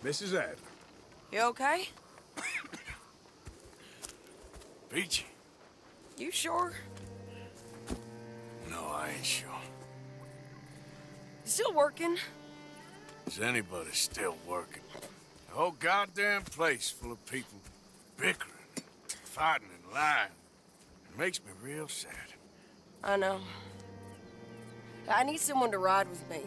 Mrs. Adler. You okay? Peachy? You sure? No, I ain't sure. You still working? Is anybody still working? The whole goddamn place full of people bickering, fighting and lying. It makes me real sad. I know. I need someone to ride with me.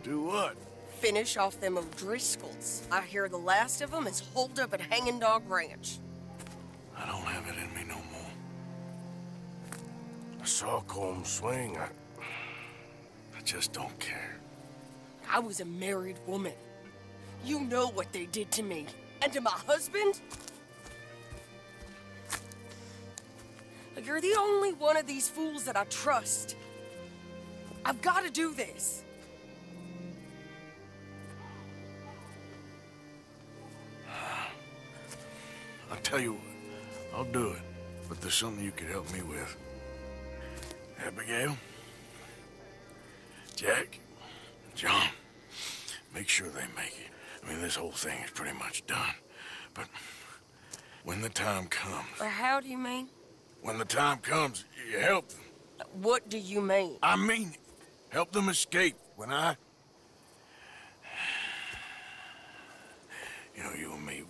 Do what? Finish off them O'Driscolls. I hear the last of them is holed up at Hanging Dog Ranch. I don't have it in me no more. I saw Colm swing. I just don't care. I was a married woman. You know what they did to me. And to my husband? You're the only one of these fools that I trust. I've got to do this. I'll tell you what, I'll do it. But there's something you could help me with. Abigail, Jack, John, make sure they make it. I mean, this whole thing is pretty much done. But when the time comes... How do you mean? When the time comes, you help them. What do you mean? I mean it. Help them escape. When I... You know, you and me,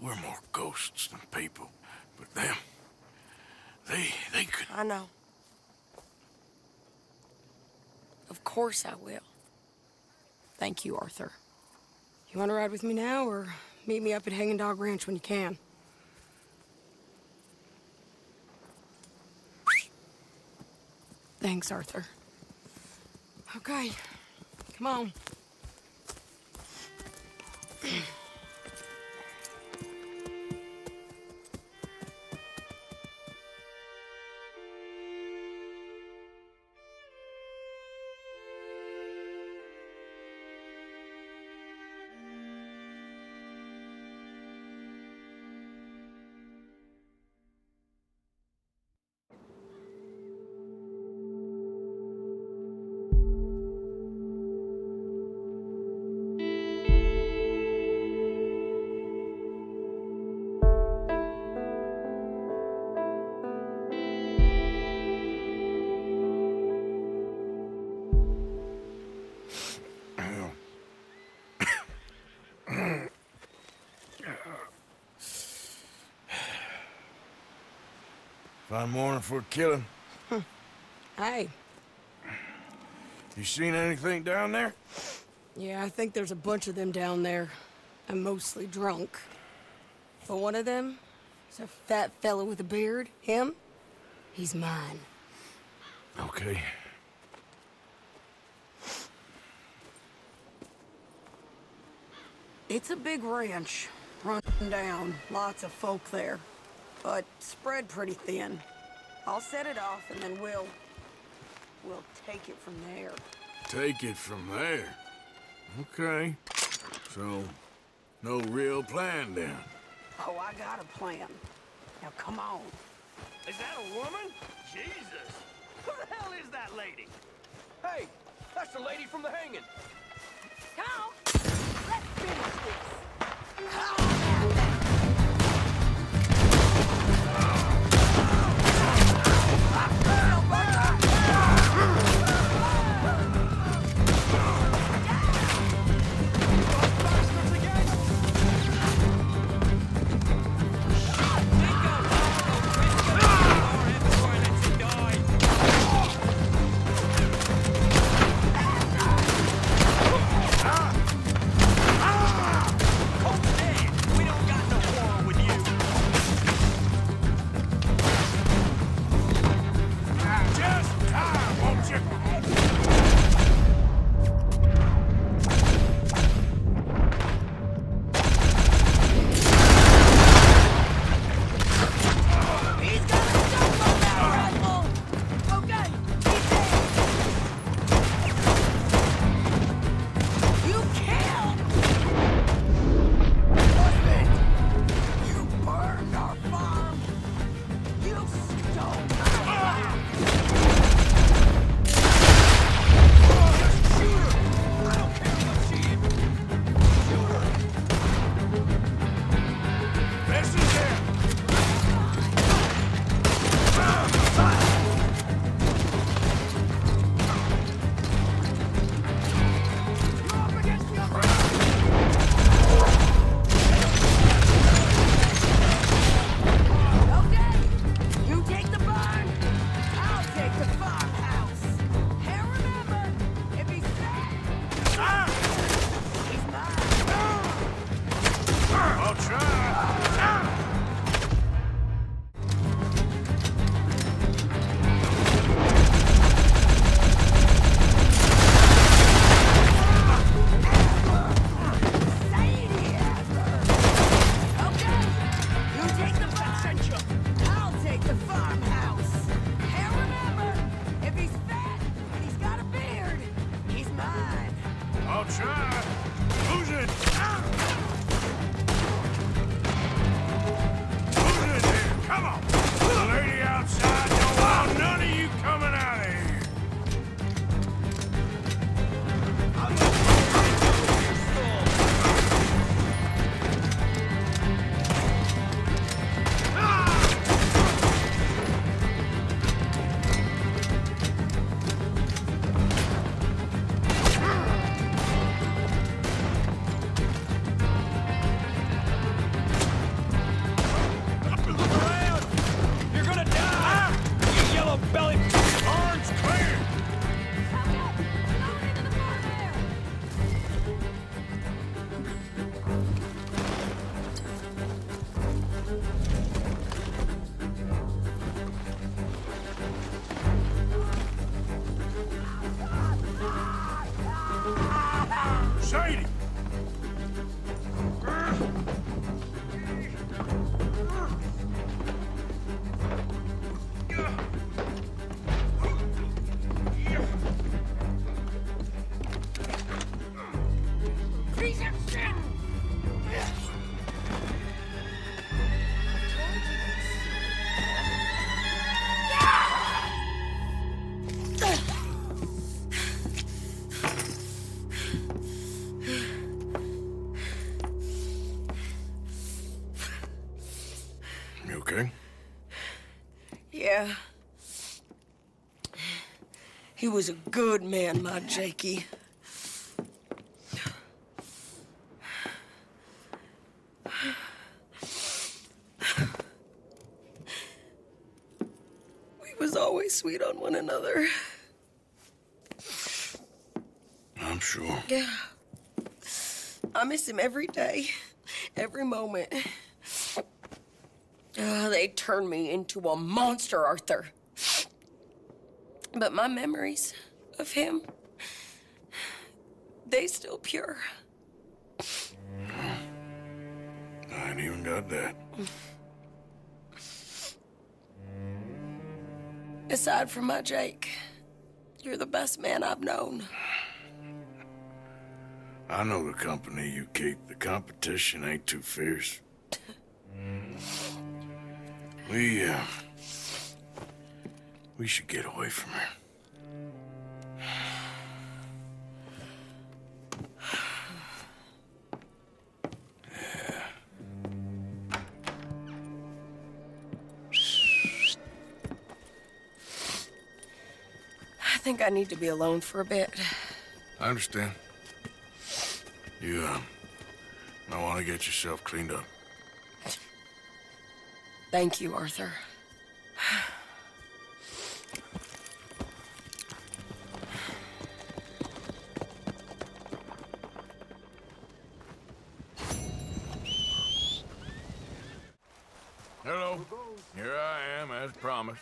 we're more ghosts than people. But them, they could... I know. Of course I will. Thank you, Arthur. You want to ride with me now, or meet me up at Hanging Dog Ranch when you can? Thanks, Arthur. Okay, come on. Fine morning for a killing. Hey. You seen anything down there? Yeah, I think there's a bunch of them down there. I'm mostly drunk. But one of them is a fat fella with a beard. Him? He's mine. Okay. It's a big ranch. Run down. Lots of folk there. But spread pretty thin. I'll set it off and then we'll take it from there. Take it from there? Okay. So, no real plan then? Oh, I got a plan. Now come on. Is that a woman? Jesus! Who the hell is that lady? Hey, that's the lady from the hanging. Come on. Let's finish this. Sadie! Piece of shit! You okay? Yeah. He was a good man, my Jakey. We was always sweet on one another. I'm sure. Yeah. I miss him every day, every moment. They turned me into a monster, Arthur. But my memories of him, they still pure. I ain't even got that. Aside from my Jake, you're the best man I've known. I know the company you keep. The competition ain't too fierce. We should get away from her. I think I need to be alone for a bit. I understand. You, might want to get yourself cleaned up. Thank you, Arthur. Hello. Here I am, as promised.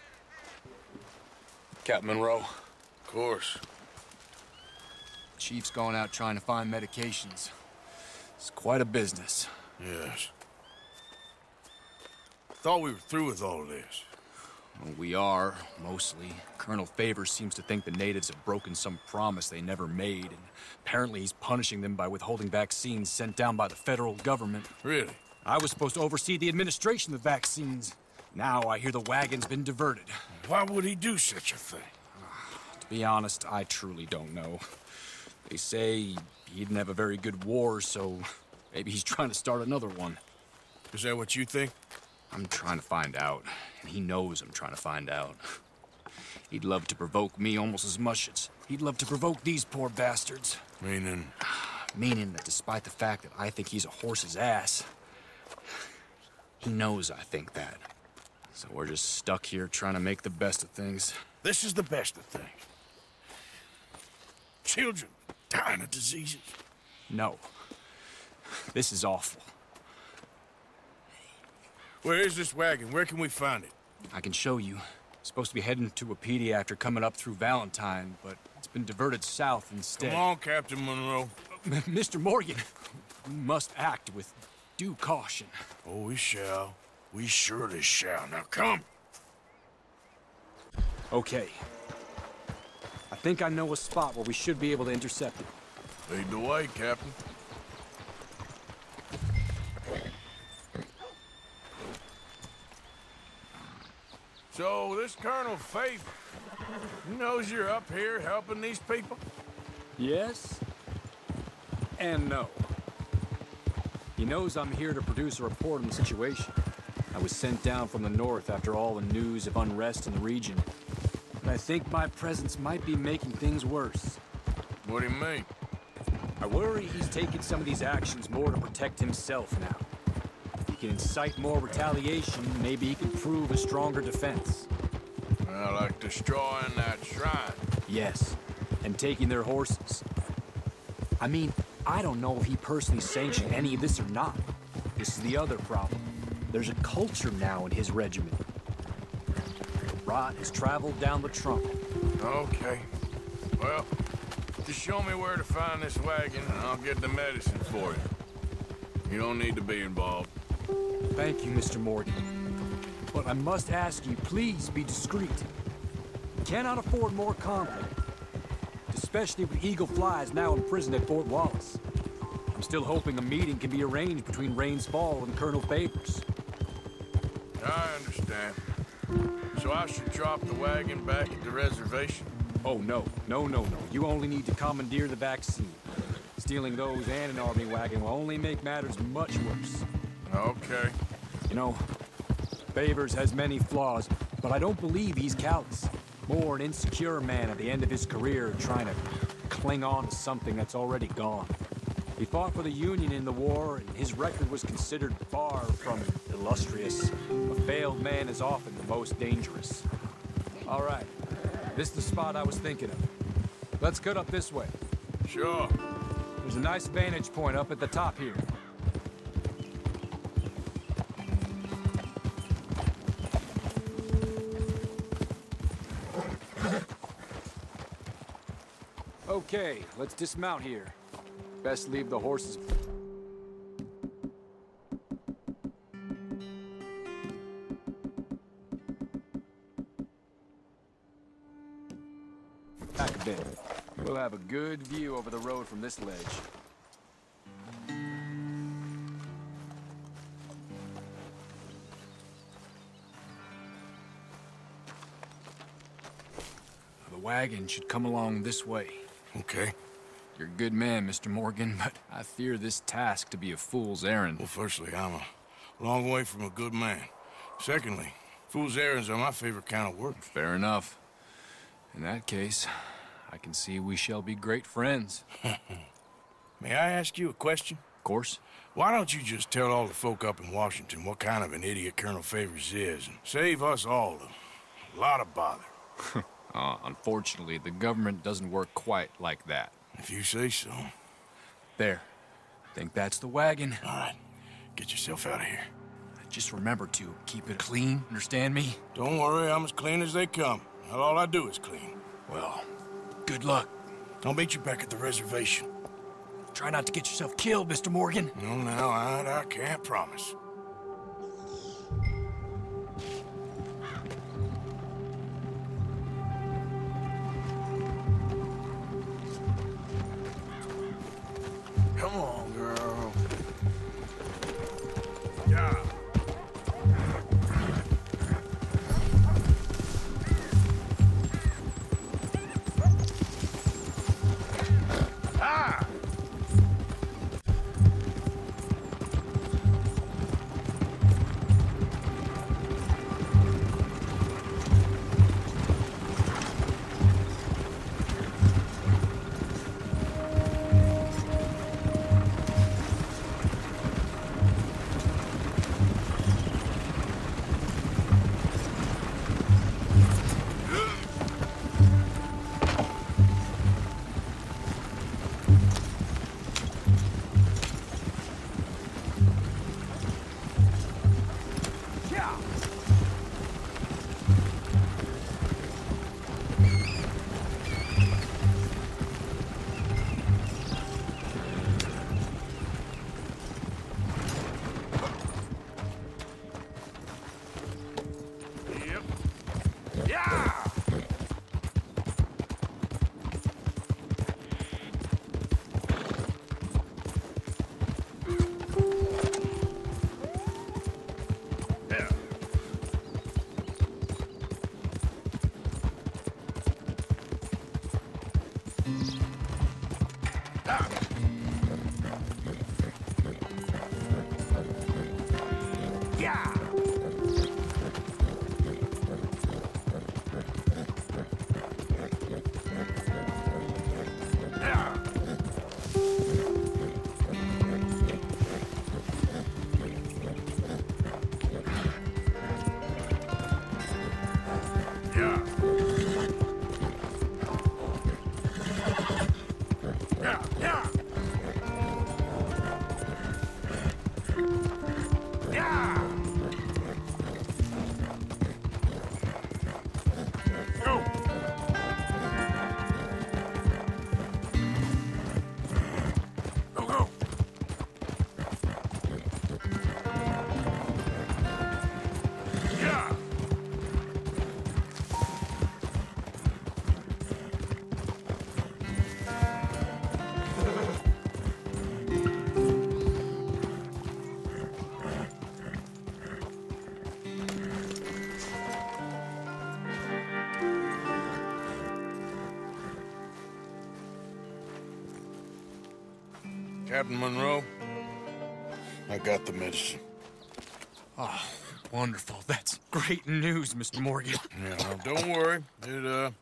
Captain Monroe. Of course. Chief's going out trying to find medications. It's quite a business. Yes. Thought we were through with all of this. Well, we are, mostly. Colonel Favors seems to think the natives have broken some promise they never made, and apparently he's punishing them by withholding vaccines sent down by the federal government. Really? I was supposed to oversee the administration of the vaccines. Now I hear the wagon's been diverted. Why would he do such a thing? To be honest, I truly don't know. They say he didn't have a very good war, so maybe he's trying to start another one. Is that what you think? I'm trying to find out, and he knows I'm trying to find out. He'd love to provoke me almost as much as he'd love to provoke these poor bastards. Meaning? Meaning that despite the fact that I think he's a horse's ass, he knows I think that. So we're just stuck here trying to make the best of things. This is the best of things. Children dying of diseases. No. This is awful. Where is this wagon? Where can we find it? I can show you. It's supposed to be heading to Wapiti after coming up through Valentine, but it's been diverted south instead. Come on, Captain Monroe. Mr. Morgan, we must act with due caution. Oh, we shall. We surely shall. Now come. Okay. I think I know a spot where we should be able to intercept it. Lead the way, Captain. So, this Colonel Favor, he knows you're up here helping these people? Yes. And no. He knows I'm here to produce a report on the situation. I was sent down from the north after all the news of unrest in the region. But I think my presence might be making things worse. What do you mean? I worry he's taking some of these actions more to protect himself now. If he can incite more retaliation, maybe he can prove a stronger defense. Well, like destroying that shrine. Yes, and taking their horses. I mean, I don't know if he personally sanctioned any of this or not. This is the other problem. There's a culture now in his regiment. Rot has traveled down the trunk. Okay. Well, Just show me where to find this wagon, and I'll get the medicine for you. You don't need to be involved. Thank you, Mr. Morgan. But I must ask you, please be discreet. We cannot afford more conflict, especially with Eagle Flies now imprisoned at Fort Wallace. I'm still hoping a meeting can be arranged between Rains Fall and Colonel Favors. I understand. So I should drop the wagon back at the reservation? Oh, no. No. You only need to commandeer the vaccine. Stealing those and an army wagon will only make matters much worse. Okay. You know, Favors has many flaws, but I don't believe he's callous. More an insecure man at the end of his career trying to cling on to something that's already gone. He fought for the Union in the war, and his record was considered far from illustrious. A failed man is often the most dangerous. All right, this is the spot I was thinking of. Let's cut up this way. Sure. There's a nice vantage point up at the top here. Okay, let's dismount here. Best leave the horses. Back a bit. We'll have a good view over the road from this ledge. The wagon should come along this way. Okay. You're a good man, Mr. Morgan, but I fear this task to be a fool's errand. Well, firstly, I'm a long way from a good man. Secondly, fool's errands are my favorite kind of work. Fair enough. In that case, I can see we shall be great friends. May I ask you a question? Of course. Why don't you just tell all the folk up in Washington what kind of an idiot Colonel Favors is, and save us all a lot of bother? Unfortunately, the government doesn't work quite like that. If you say so. There. Think that's the wagon. All right. Get yourself out of here. Just remember to keep it clean, understand me? Don't worry, I'm as clean as they come. Not all I do is clean. Well, good luck. I'll meet you back at the reservation. Try not to get yourself killed, Mr. Morgan. No, now, I can't promise. Come on, girl. Yeah. Ah! Captain Monroe, I got the medicine. Oh, wonderful. That's great news, Mr. Morgan. Yeah, well, don't worry. It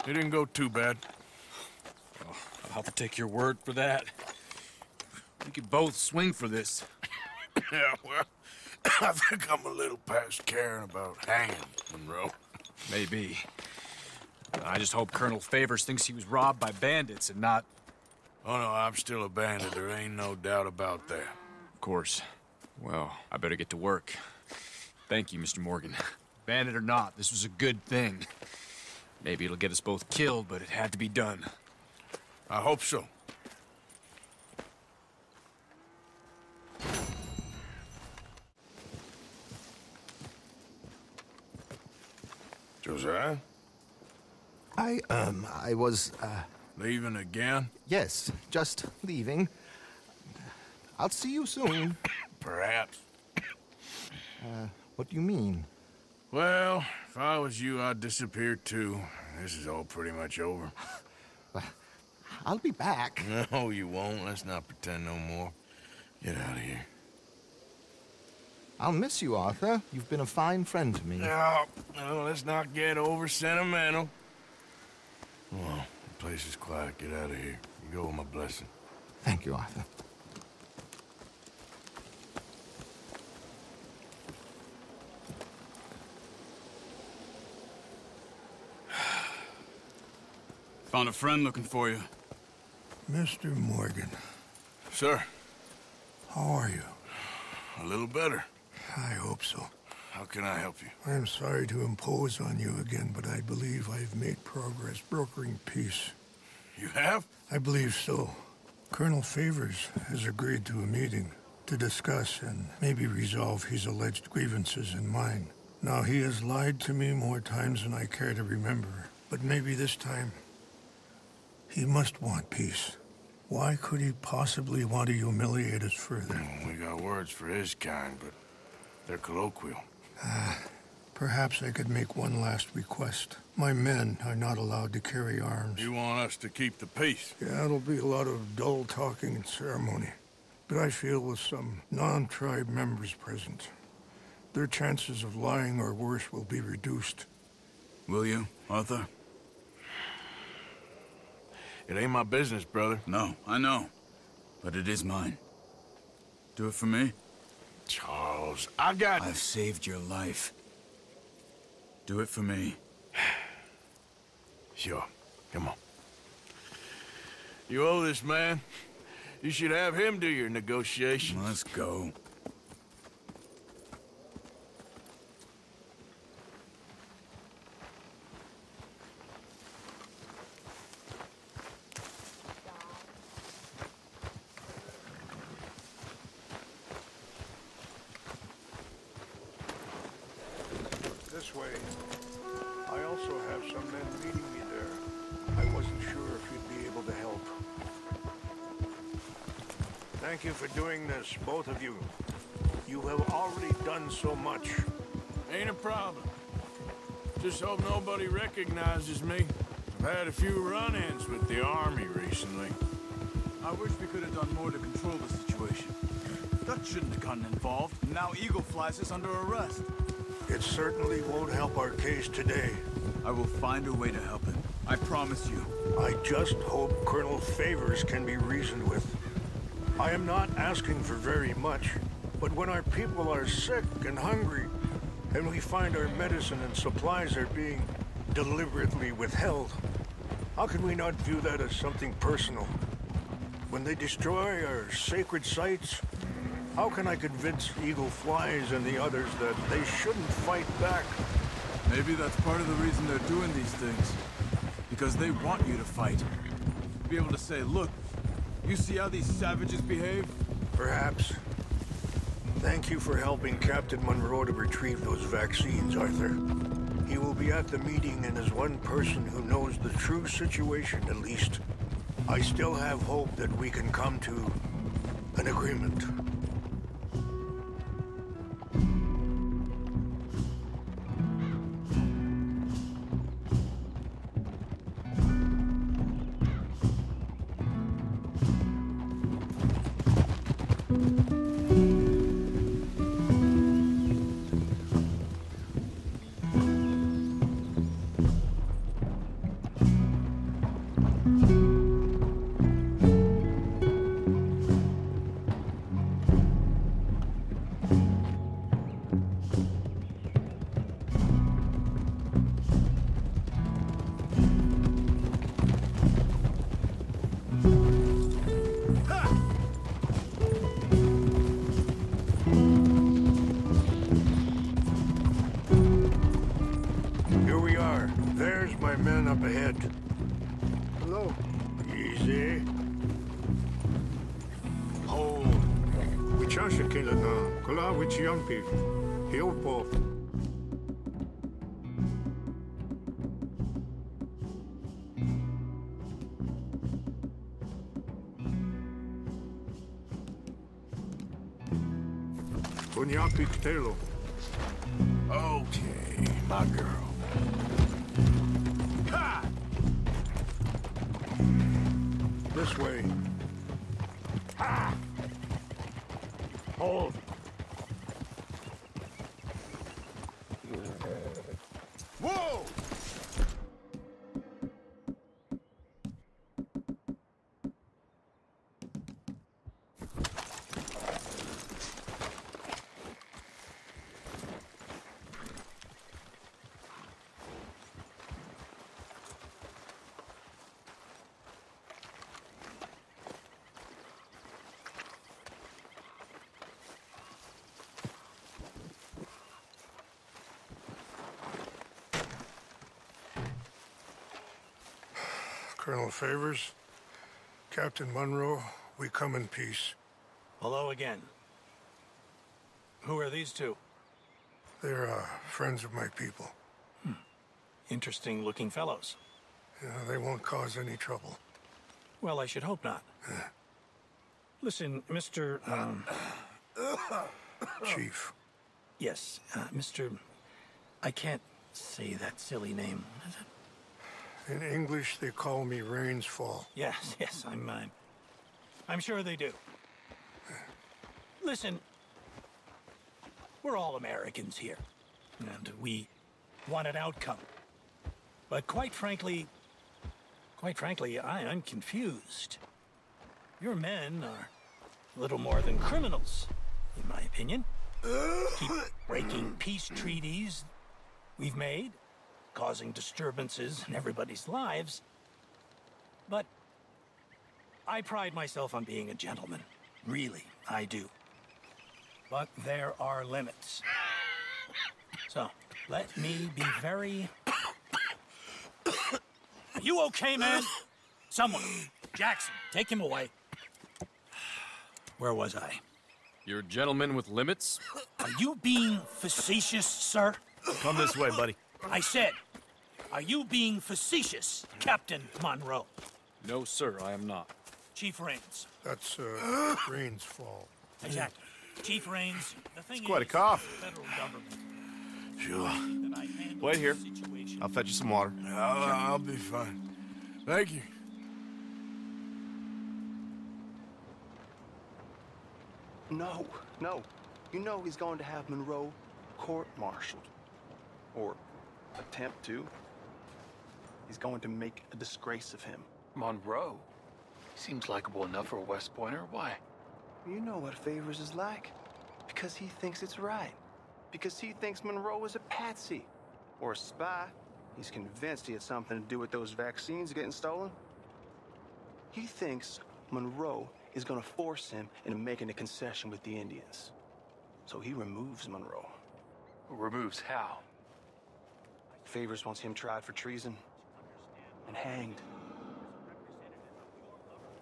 didn't go too bad. Oh, I'll have to take your word for that. We could both swing for this. Yeah, well, I think I'm a little past caring about hanging, Monroe. Maybe. I just hope Colonel Favors thinks he was robbed by bandits and not... Oh, no, I'm still a bandit. There ain't no doubt about that. Of course. Well, I better get to work. Thank you, Mr. Morgan. Bandit or not, this was a good thing. Maybe it'll get us both killed, but it had to be done. I hope so. Josiah? I was, Leaving again? yes, just leaving. I'll see you soon. Perhaps. What do you mean? Well, if I was you, I'd disappear too. This is all pretty much over. I'll be back. No, you won't. Let's not pretend no more. Get out of here. I'll miss you, Arthur. You've been a fine friend to me. No, let's not get over sentimental. Well, the place is quiet. Get out of here. You go with my blessing. Thank you, Arthur. Found a friend looking for you. Mr. Morgan, Sir, how are you? a little better. I hope so. How can I help you? I'm sorry to impose on you again, but I believe I've made progress brokering peace. You have? I believe so. Colonel Favors has agreed to a meeting to discuss and maybe resolve his alleged grievances and mine. Now, he has lied to me more times than I care to remember, but maybe this time he must want peace. Why could he possibly want to humiliate us further? We got words for his kind, but they're colloquial. Perhaps I could make one last request. My men are not allowed to carry arms. You want us to keep the peace? Yeah, it'll be a lot of dull talking and ceremony. But I feel with some non-tribe members present, their chances of lying or worse will be reduced. Will you, Arthur? It ain't my business, brother. No, I know. But it is mine. Do it for me? Charles, I got... I've saved your life. Do it for me. Sure. Come on. You owe this man. You should have him do your negotiations. Let's go. This way. I also have some men meeting me there. I wasn't sure if you'd be able to help. Thank you for doing this, both of you. You have already done so much. Ain't a problem. Just hope nobody recognizes me. I've had a few run-ins with the army recently. I wish we could have done more to control the situation. That shouldn't have gotten involved. Now Eagle flies us under arrest. It certainly won't help our case today. I will find a way to help him. I promise you. I just hope Colonel Favors can be reasoned with. I am not asking for very much, but when our people are sick and hungry, and we find our medicine and supplies are being deliberately withheld, how can we not view that as something personal? When they destroy our sacred sites, how can I convince Eagle Flies and the others that they shouldn't fight back? Maybe that's part of the reason they're doing these things. Because they want you to fight. Be able to say, look, you see how these savages behave? Perhaps. Thank you for helping Captain Monroe to retrieve those vaccines, Arthur. He will be at the meeting and is one person who knows the true situation, at least. I still have hope that we can come to an agreement. Here we are. There's my men up ahead. Hello. Easy. Hold. Wichasha kila na kula wichiampi. Hilpo. Bunyapi ktelo. Okay, my girl. Ha! This way. Hold. Whoa! Colonel Favors, Captain Monroe, we come in peace. Hello again. Who are these two? They're friends of my people. Interesting looking fellows. They won't cause any trouble. Well, I should hope not. Listen, Mr. Chief. Yes, Mr. I can't say that silly name. Is it? In English, they call me Rains Fall. Yes, yes, I'm sure they do. Listen, we're all Americans here, and we want an outcome. But quite frankly, I'm confused. Your men are a little more than criminals, in my opinion. Keep breaking peace treaties we've made, causing disturbances in everybody's lives. But I pride myself on being a gentleman. Really, I do. But there are limits. So, let me be very... Are you okay, man? Someone. Jackson, take him away. Where was I? You're a gentleman with limits? Are you being facetious, sir? Come this way, buddy. I said, are you being facetious, Captain Monroe? No, sir, I am not. Chief Rains. That's Rains Fall. Exactly. Chief Rains, the thing Quite a is, cough. the federal government Sure. that I handle Wait here. the situation. I'll fetch you some water. I'll be fine. Thank you. No, no. You know he's going to have Monroe court-martialed. Or attempt to. He's going to make a disgrace of him. Monroe? Seems likable enough for a West Pointer. Why? You know what Favors is like. Because he thinks it's right. Because he thinks Monroe is a patsy. Or a spy. He's convinced he had something to do with those vaccines getting stolen. He thinks Monroe is gonna force him into making a concession with the Indians. So he removes Monroe. Removes how? Favors wants him tried for treason and hanged.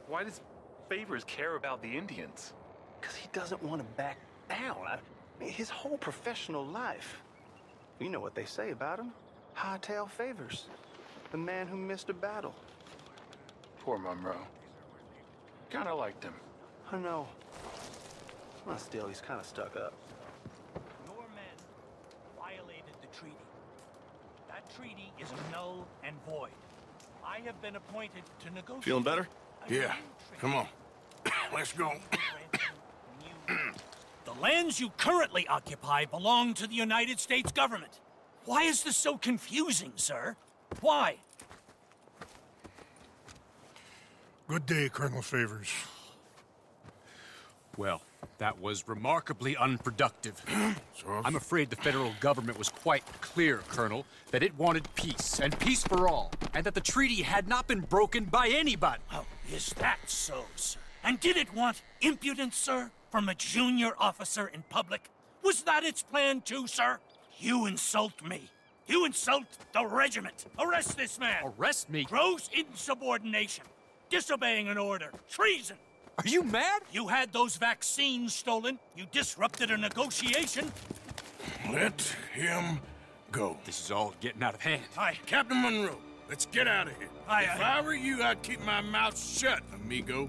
Why does Favors care about the Indians? Because he doesn't want to back down. I mean, his whole professional life. You know what they say about him. Hightail Favors. The man who missed a battle. Poor Monroe. Kinda liked him. I know. Well, still, he's kind of stuck up. Your men violated the treaty. That treaty is null and void. I have been appointed to negotiate. Feeling better? Yeah, come on. Let's go. New The lands you currently occupy belong to the United States government. Why is this so confusing, sir? Why? Good day, Colonel Favors. Well, that was remarkably unproductive. I'm afraid the federal government was quite clear, Colonel, that it wanted peace, and peace for all, and that the treaty had not been broken by anybody. Oh, is that so, sir? And did it want impudence, sir, from a junior officer in public? Was that its plan too, sir? You insult me. You insult the regiment. Arrest this man. Arrest me? Gross insubordination. Disobeying an order. Treason. Are you mad? You had those vaccines stolen. You disrupted a negotiation. Let him go. This is all getting out of hand. Captain Monroe, let's get out of here. If I were you, I'd keep my mouth shut, amigo.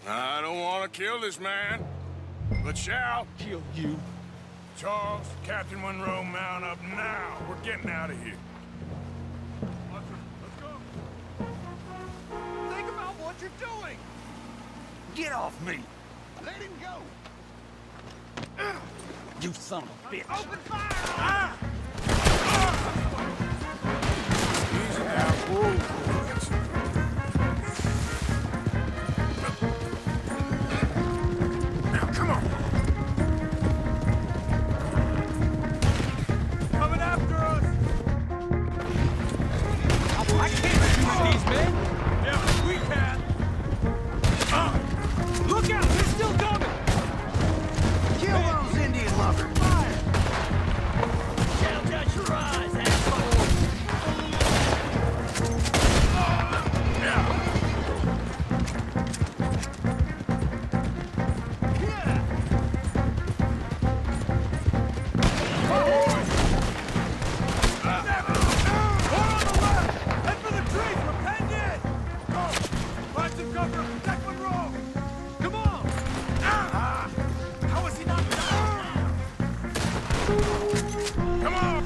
I don't want to kill this man, but shall kill you. Charles, Captain Monroe, mount up now. We're getting out of here. Let's go. Think about what you're doing! Get off me. Let him go! You son of a bitch. Open fire! Easy now. Whoa. Now, come on. Coming after us! I can't shoot these men! Yeah, we can! Look out! They're still coming! Kill those Indian lovers! Shall judge your eyes, asshole. Come on.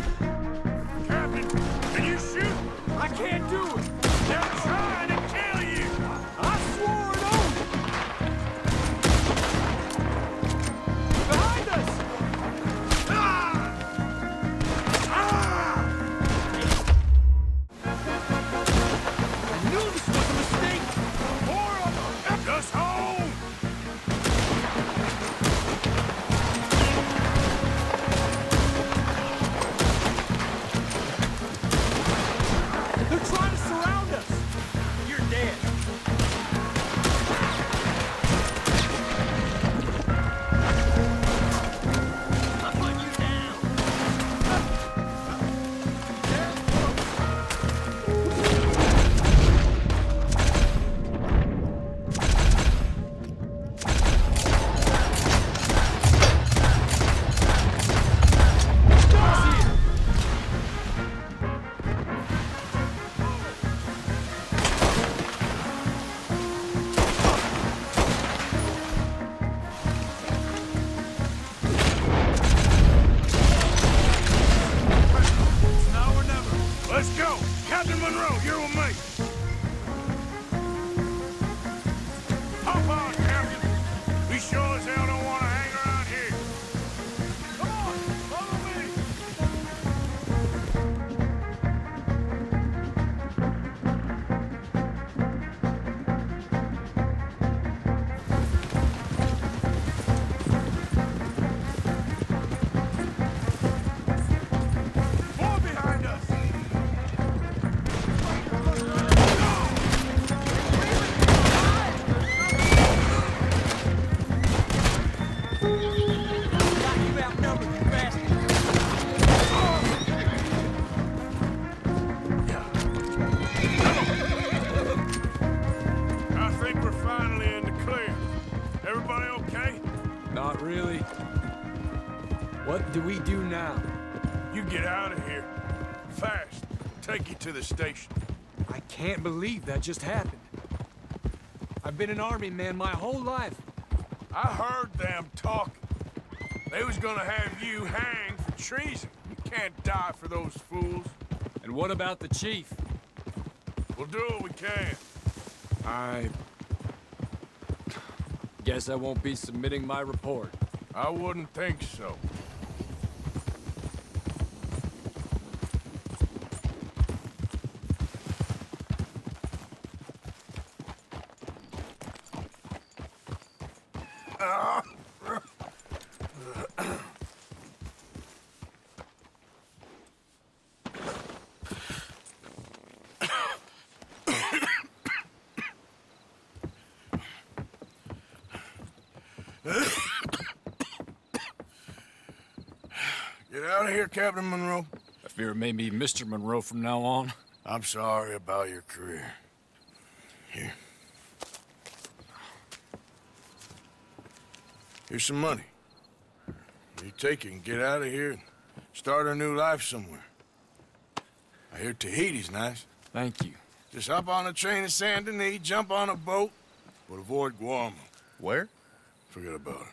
Captain, can you shoot? I can't do it! They're trying to kill you. I swore an oath! Behind us! I knew this was a mistake! More of them. Just home. They're trying to surround us! You're dead. I'll put you down. Now or never. Let's go. Captain Monroe, you're with me. Hop on, Captain. We sure as hell don't want to hang around here. Come on, follow me! More behind us! I think we're finally in the clear. Everybody okay? Not really. What do we do now? You get out of here. Fast. Take you to the station. I can't believe that just happened. I've been an army man my whole life. I heard them talking. They was gonna have you hanged for treason. You can't die for those fools. And what about the chief? We'll do what we can. Guess I won't be submitting my report. I wouldn't think so. Get out of here, Captain Monroe. I fear it may be Mr. Monroe from now on. I'm sorry about your career. Here. Here's some money. You take it and get out of here and start a new life somewhere. I hear Tahiti's nice. Thank you. Just hop on a train to Saint Denis, jump on a boat, but avoid Guam. Where? Forget about it.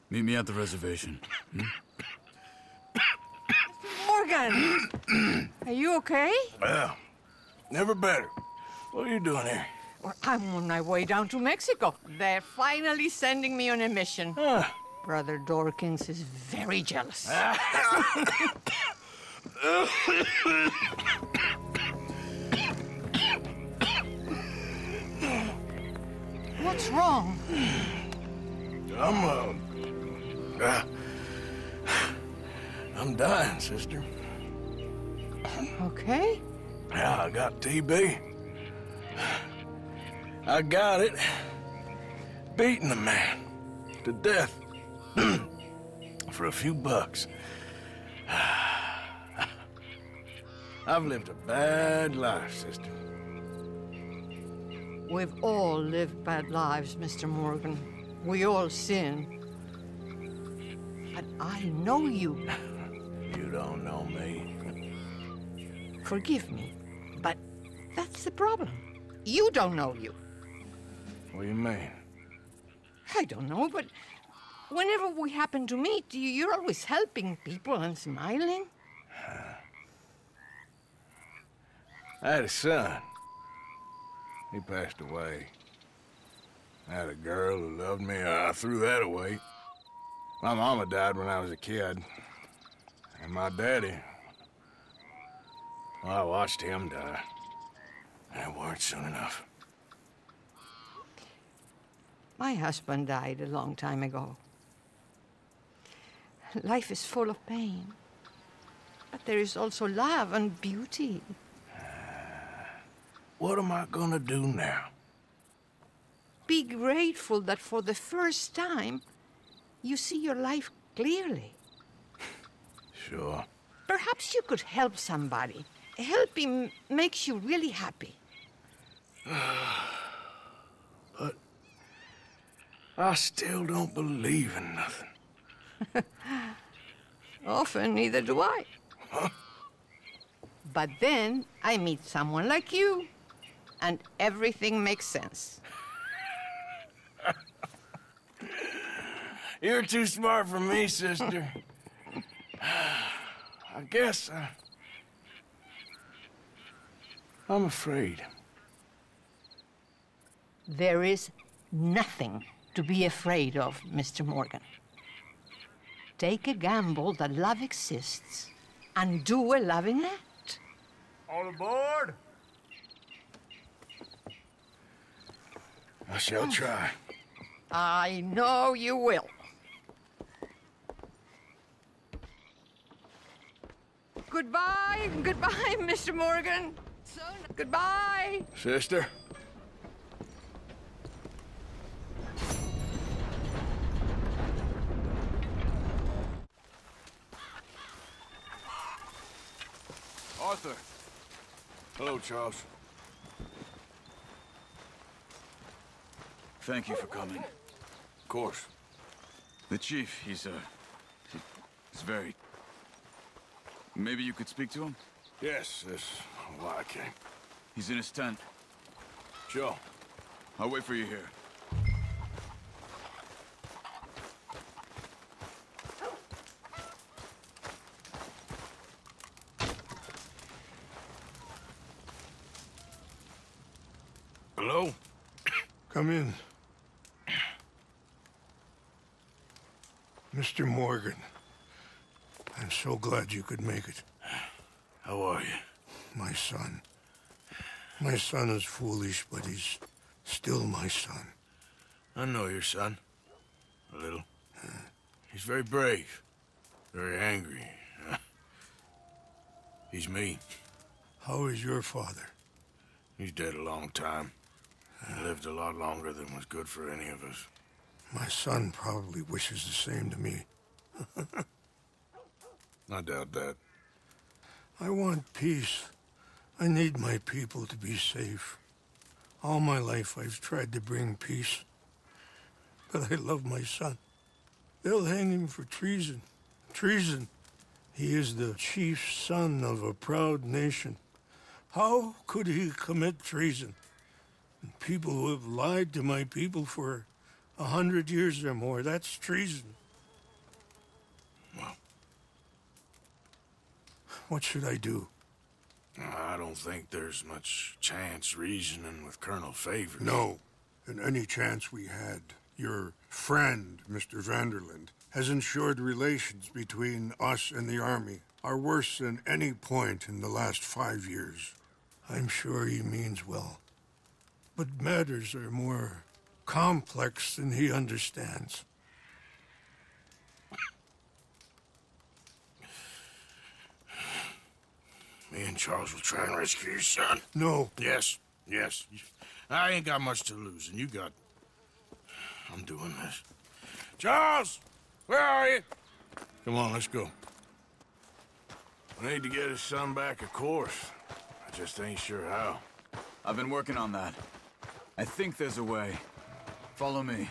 Meet me at the reservation. Morgan! Are you okay? Well, never better. What are you doing here? Well, I'm on my way down to Mexico. They're finally sending me on a mission. Brother Dorkins is very jealous. What's wrong? I'm dying, sister. Okay. Yeah, I got TB. I got it. Beating a man to death for a few bucks. I've lived a bad life, sister. We've all lived bad lives, Mr. Morgan. We all sin. But I know you. You don't know me. Forgive me, but that's the problem. You don't know you. What do you mean? I don't know, but whenever we happen to meet, you're always helping people and smiling. I had a son. He passed away. I had a girl who loved me. I threw that away. My mama died when I was a kid. And my daddy, well, I watched him die. And it weren't soon enough. My husband died a long time ago. Life is full of pain. But there is also love and beauty. What am I gonna do now? Be grateful that for the first time, you see your life clearly. Sure. Perhaps you could help somebody. Helping makes you really happy. But I still don't believe in nothing. Often, neither do I. Huh? But then I meet someone like you, and everything makes sense. You're too smart for me, sister. I guess I'm afraid. There is nothing to be afraid of, Mr. Morgan. Take a gamble that love exists and do a loving act. All aboard! I shall try. I know you will. Goodbye, goodbye, Mr. Morgan. Goodbye. Sister? Arthur. Hello, Charles. Thank you for coming. Of course. The chief, he's very... Maybe you could speak to him? Yes, that's why I came. He's in his tent. Sure. I'll wait for you here. Hello? Come in. Mr. Morgan, I'm so glad you could make it. How are you? My son. My son is foolish, but he's still my son. I know your son. A little. He's very brave. Very angry. He's mean. How is your father? He's dead a long time. He lived a lot longer than was good for any of us. My son probably wishes the same to me. I doubt that. I want peace. I need my people to be safe. All my life I've tried to bring peace. But I love my son. They'll hang him for treason. Treason. He is the chief son of a proud nation. How could he commit treason? People who have lied to my people for 100 years or more, that's treason. Well, what should I do? I don't think there's much chance reasoning with Colonel Favors. No. And any chance we had, your friend, Mr. Vanderland, has ensured relations between us and the army are worse than any point in the last 5 years. I'm sure he means well. But matters are more complex than he understands. Me and Charles will try and rescue your son. No. Yes, yes. I ain't got much to lose, and you got... I'm doing this. Charles! Where are you? Come on, let's go. I need to get his son back, of course. I just ain't sure how. I've been working on that. I think there's a way. Follow me.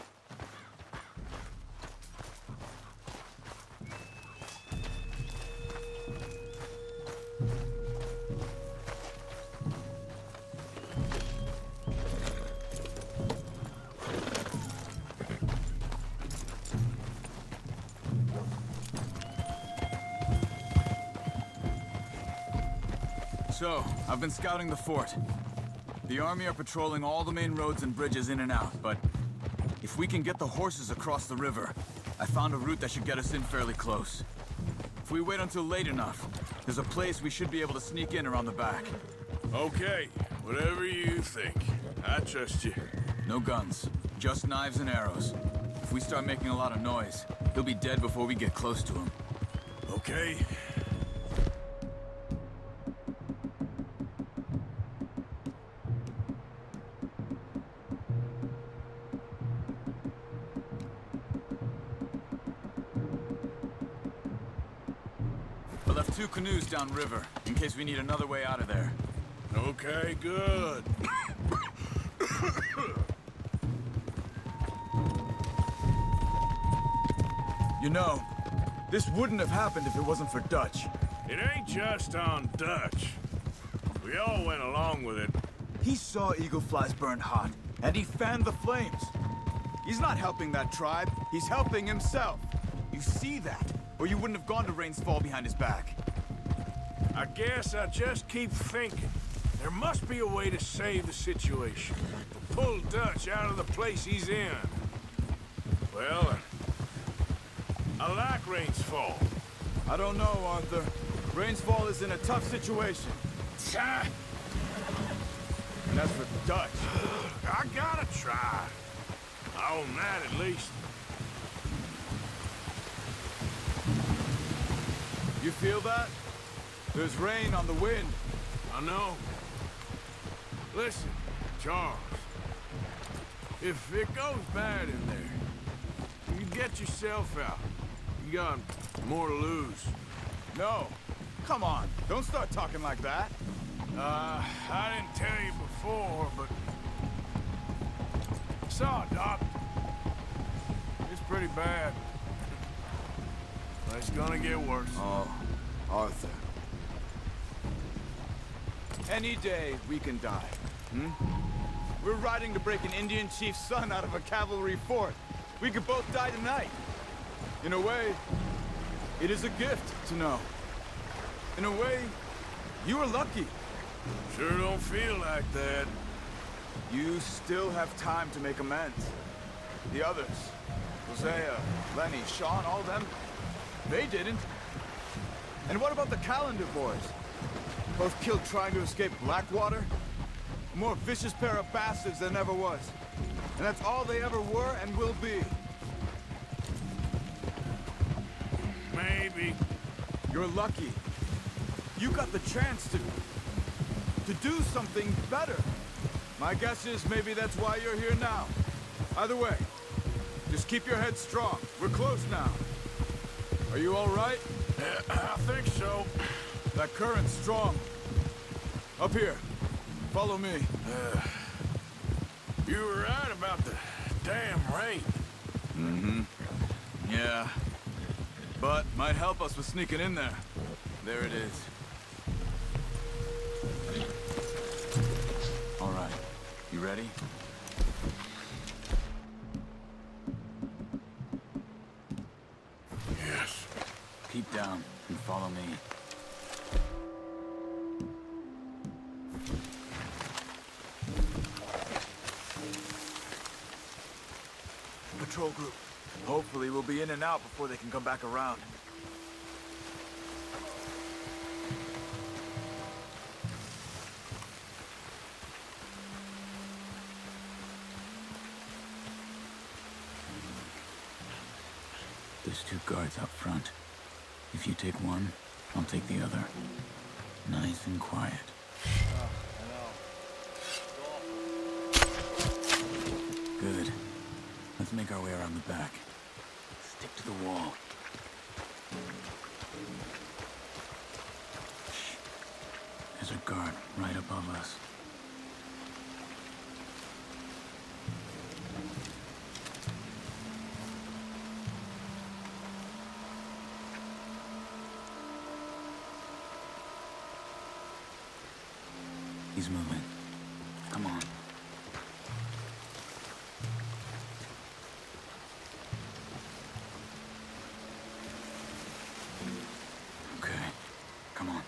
So, I've been scouting the fort. The army are patrolling all the main roads and bridges in and out, but if we can get the horses across the river, I found a route that should get us in fairly close. If we wait until late enough, there's a place we should be able to sneak in around the back. Okay, whatever you think. I trust you. No guns, just knives and arrows. If we start making a lot of noise, he'll be dead before we get close to him. Okay. I left 2 canoes downriver, in case we need another way out of there. Okay, good. You know, this wouldn't have happened if it wasn't for Dutch. It ain't just on Dutch. We all went along with it. He saw Eagle Flies burned hot, and he fanned the flames. He's not helping that tribe, he's helping himself. You see that, or you wouldn't have gone to Rains Fall behind his back. I guess I just keep thinking. There must be a way to save the situation. To pull Dutch out of the place he's in. Well, I like Rains Fall. I don't know, Arthur. Rains Fall is in a tough situation. And as for Dutch... I gotta try. I own that at least. You feel that? There's rain on the wind. I know. Listen, Charles. If it goes bad in there, you get yourself out. You got more to lose. No. Come on. Don't start talking like that. I didn't tell you before, but... I saw a doctor. It's pretty bad. But it's gonna get worse. Oh, Arthur. Any day we can die, hmm? We're riding to break an Indian chief's son out of a cavalry fort. We could both die tonight. In a way, it is a gift to know. In a way, you were lucky. Sure don't feel like that. You still have time to make amends. The others, Hosea, Lenny, Sean, all them, they didn't. And what about the Calendar boys? Both killed trying to escape Blackwater? A more vicious pair of bastards than ever was. And that's all they ever were and will be. Maybe. You're lucky. You got the chance to do something better. My guess is maybe that's why you're here now. Either way, just keep your head strong. We're close now. Are you all right? I think so. That current's strong. Up here. Follow me. You were right about the damn rain. Mm-hmm. Yeah. But might help us with sneaking in there. There it is. All right. You ready? Yes. Keep down and follow me. Patrol group. Hopefully we'll be in and out before they can come back around. There's 2 guards out front. If you take one, I'll take the other. Nice and quiet. Good. Let's make our way around the back. Stick to the wall. Shh. There's a guard right above us. He's moving. Come on. Okay. Come on.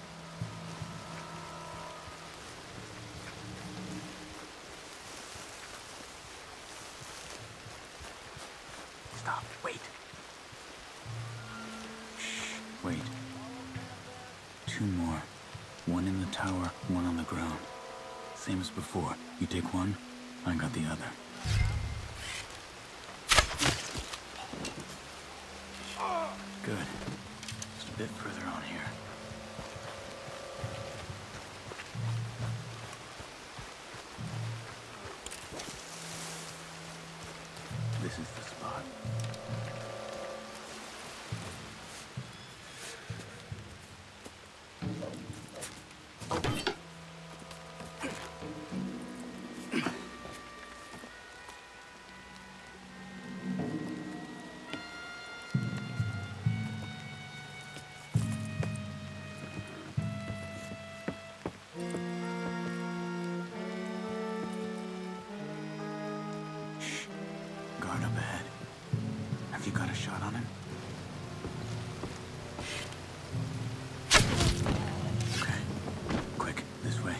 Stop. Wait. Shh. Wait. 2 more. One in the tower, one on the ground. Same as before. You take one, I got the other. Good. Just a bit further on here. This is the spot. Guard up ahead. Have you got a shot on him? Okay. Quick, this way.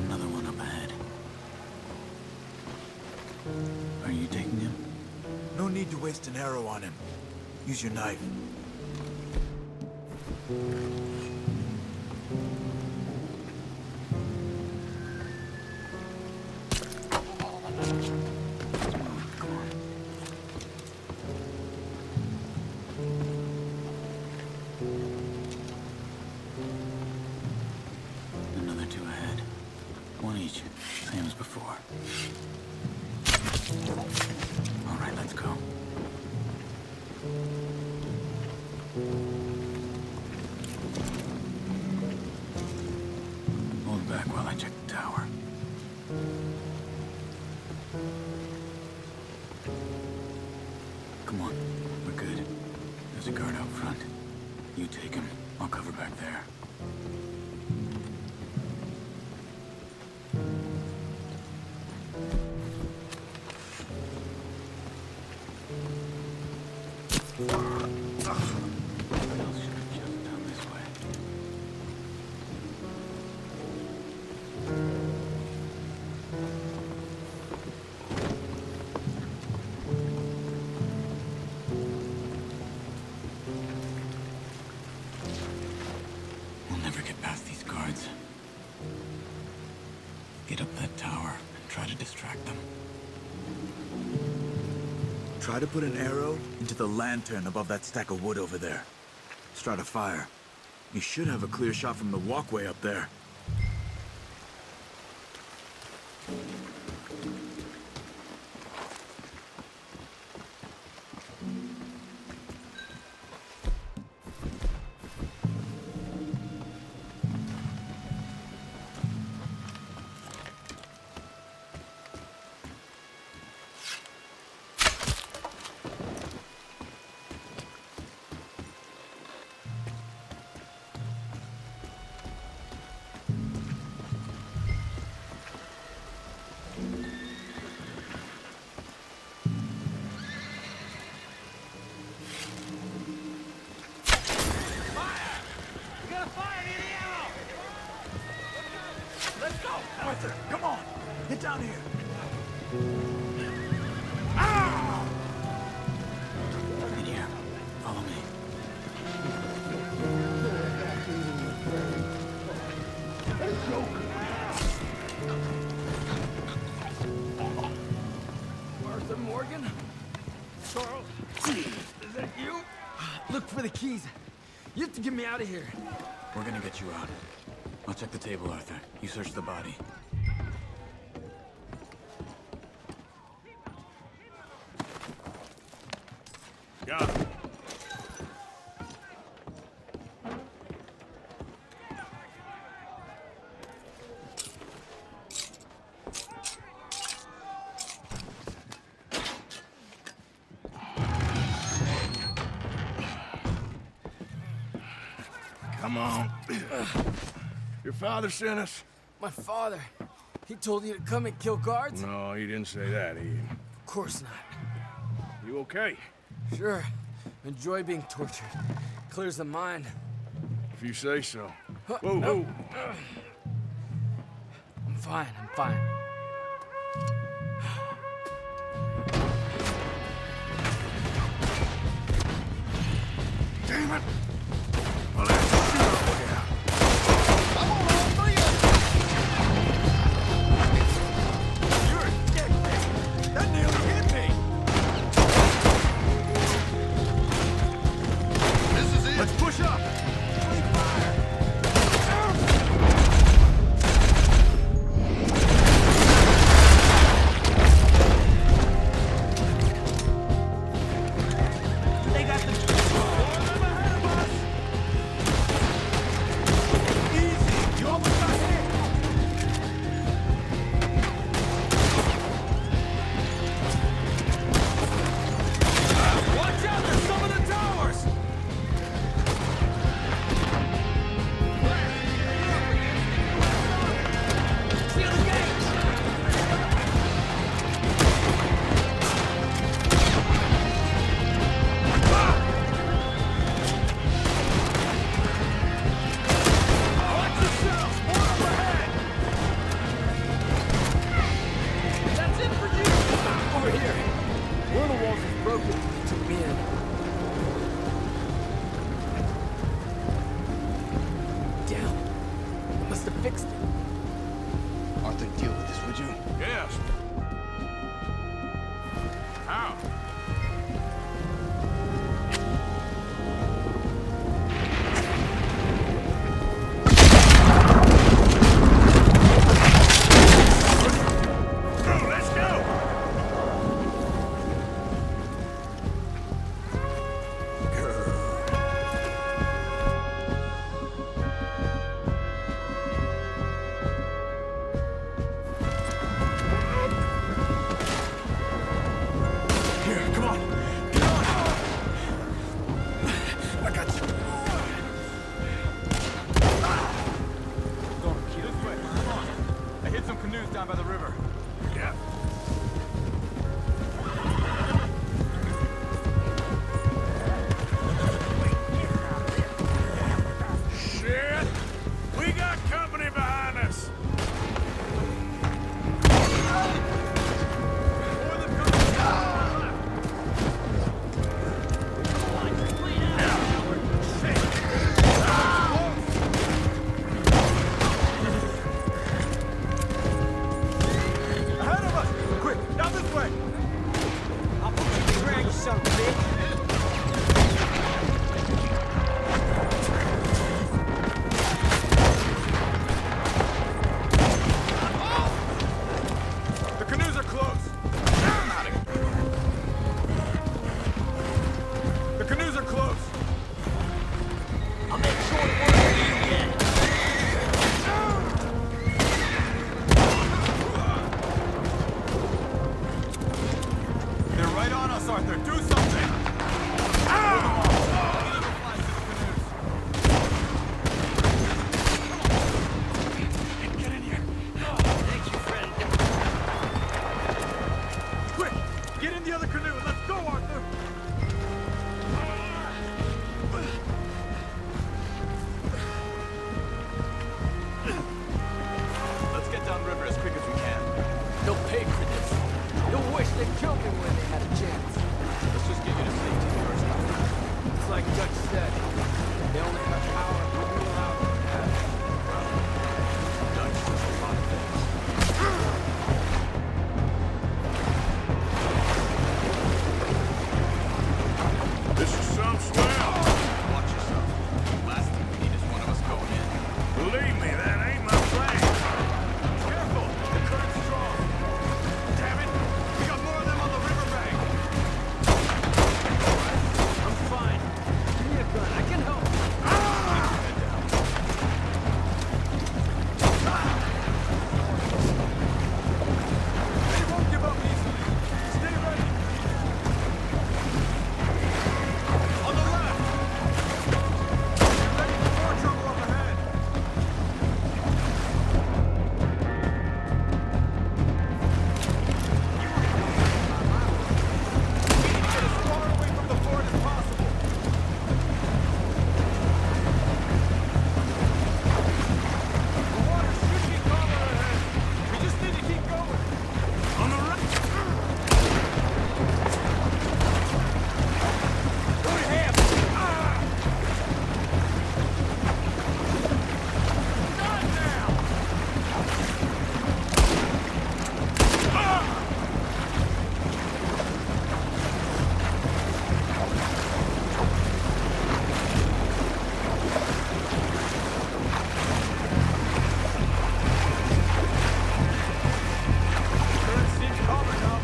Another one up ahead. Are you taking him? No need to waste an arrow on him. Use your knife. Another 2 ahead. 1 each, same as before. All right, let's go. Hold back while I check the tower. Come on, we're good. There's a guard out front. You take him, I'll cover back there. We'll never get past these guards. Get up that tower and try to distract them. Try to put an arrow into the lantern above that stack of wood over there. Start a fire. You should have a clear shot from the walkway up there. Arthur, come on! Get down here! Ah! In here. Follow me. Arthur Morgan? Charles? Is that you? Look for the keys. You have to get me out of here. We're gonna get you out. I'll check the table, Arthur. You search the body. Got it. Come on. Your father sent us? My father. He told you to come and kill guards? No, he didn't say that, Ian. Of course not. You okay? Sure. Enjoy being tortured. Clears the mind. If you say so. Whoa, whoa. I'm fine, I'm fine. Damn it! Well, that's a shooter. Yeah. Come on, all three of you! You're a dick! That nearly hit me! This is it! Let's push up! Take fire! They got the... right on us, Arthur. Do something! Get in here. Thank you, friend. Quick! Get in the other canoe and let's go, Arthur! Let's get downriver as quick as we can. They'll pay for this. They'll wish they killed me when they had a chance. Let's just get you to safety first. It's like Dutch said. They only have power when you allow them to have it. Dutch does a lot of things. This is some swell. Watch yourself. Last thing we need is one of us going in. Believe me, that ain't my plan. Careful! The current's strong. Damn it! We got more of them on the riverbank. I'm fine. Give me a gun. I can help. They won't give up easily. Stay ready. On the left. Get ready for more trouble up ahead. We need to get as far away from the fort as possible. The water should be calmer ahead. We just need to keep going. On the right. Go to him. Not now. Current seems calmer now.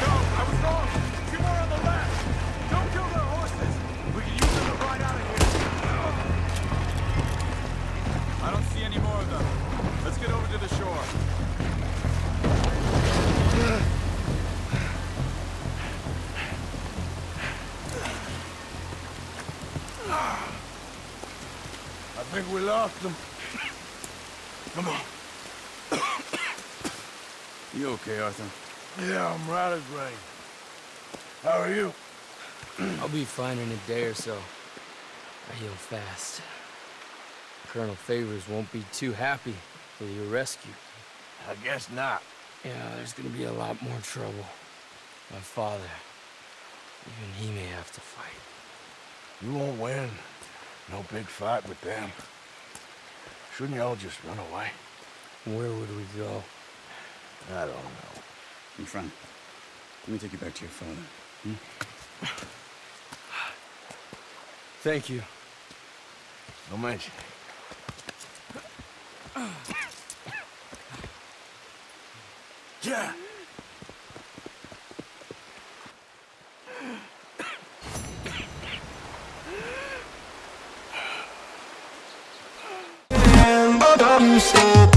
No, I was wrong. Two more on the left. Don't kill their horses. We can use them to ride out of here. I don't see any more of them. Let's get over to the shore. I think we lost them. Come on. You okay, Arthur? Yeah, I'm right as rain. How are you? I'll be fine in a day or so. I heal fast. Colonel Favors won't be too happy with your rescue. I guess not. Yeah, there's gonna be a lot more trouble. My father, even he may have to fight. You won't win. No big fight with them. Shouldn't y'all just run away? Where would we go? I don't know. My friend, let me take you back to your father. Thank you. No mention. Yeah! But I'm still